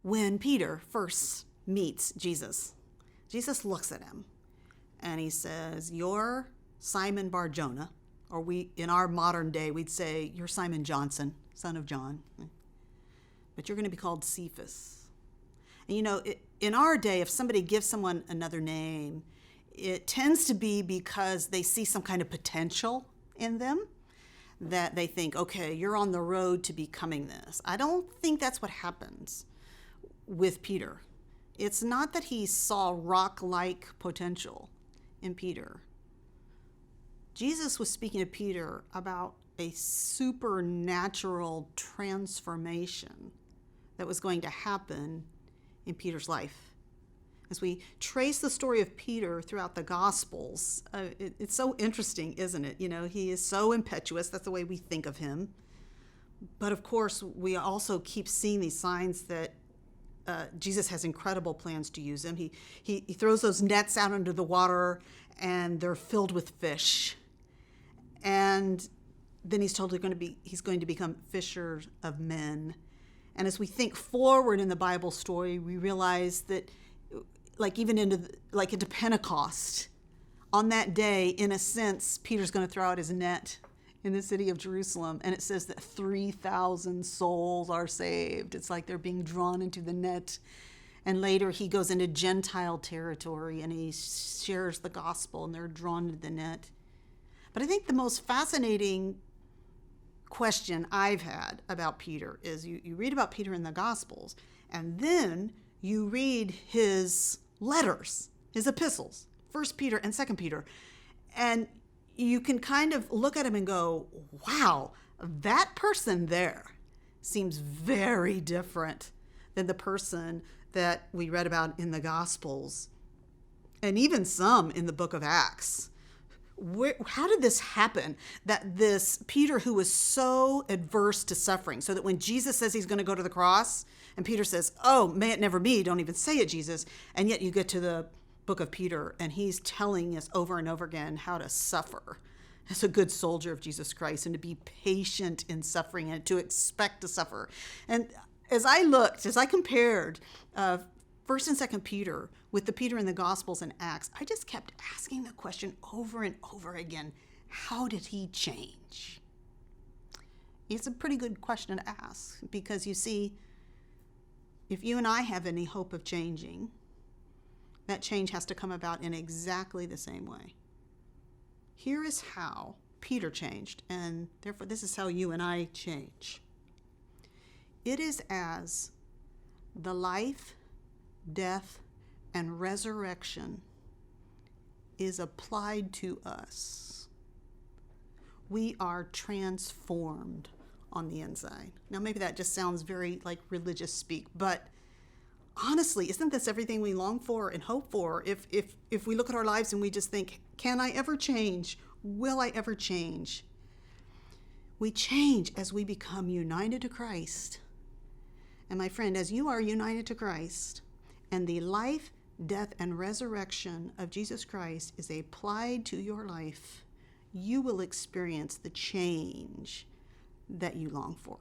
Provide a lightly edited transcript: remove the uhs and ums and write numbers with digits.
When Peter first meets Jesus, Jesus looks at him and he says, "You're Simon Bar-Jonah," or in our modern day, we'd say, "You're Simon Johnson, son of John, but you're going to be called Cephas." And in our day, if somebody gives someone another name, it tends to be because they see some kind of potential in them, that they think, okay, you're on the road to becoming this. I don't think that's what happens with Peter. It's not that he saw rock-like potential in Peter. Jesus was speaking to Peter about a supernatural transformation that was going to happen in Peter's life. As we trace the story of Peter throughout the Gospels, it's so interesting, isn't it? He is so impetuous. That's the way we think of him. But of course, we also keep seeing these signs that Jesus has incredible plans to use him. He throws those nets out into the water, and they're filled with fish. And then he's told he's going to become fishers of men. And as we think forward in the Bible story, we realize that, even into Pentecost, on that day, in a sense, Peter's going to throw out his net in the city of Jerusalem, and it says that 3,000 souls are saved. It's like they're being drawn into the net. And later he goes into Gentile territory and he shares the gospel, and they're drawn into the net. But I think the most fascinating question I've had about Peter is you read about Peter in the Gospels, and then you read his letters, his epistles, 1 Peter and 2 Peter, and you can kind of look at him and go, wow, that person there seems very different than the person that we read about in the Gospels, and even some in the book of Acts. How did this happen, that this Peter, who was so adverse to suffering, so that when Jesus says he's going to go to the cross, and Peter says, "Oh, may it never be, don't even say it, Jesus," and yet you get to the book of Peter, and he's telling us over and over again how to suffer as a good soldier of Jesus Christ, and to be patient in suffering, and to expect to suffer. And as I compared 1st and 2nd Peter with the Peter in the Gospels and Acts, I just kept asking the question over and over again, how did he change? It's a pretty good question to ask, because you see, if you and I have any hope of changing, that change has to come about in exactly the same way. Here is how Peter changed, and therefore this is how you and I change. It is as the life, death, and resurrection is applied to us. We are transformed on the inside. Now, maybe that just sounds very like religious speak, but honestly, isn't this everything we long for and hope for? If we look at our lives and we just think, can I ever change? Will I ever change? We change as we become united to Christ. And my friend, as you are united to Christ, and the life, death, and resurrection of Jesus Christ is applied to your life, you will experience the change that you long for.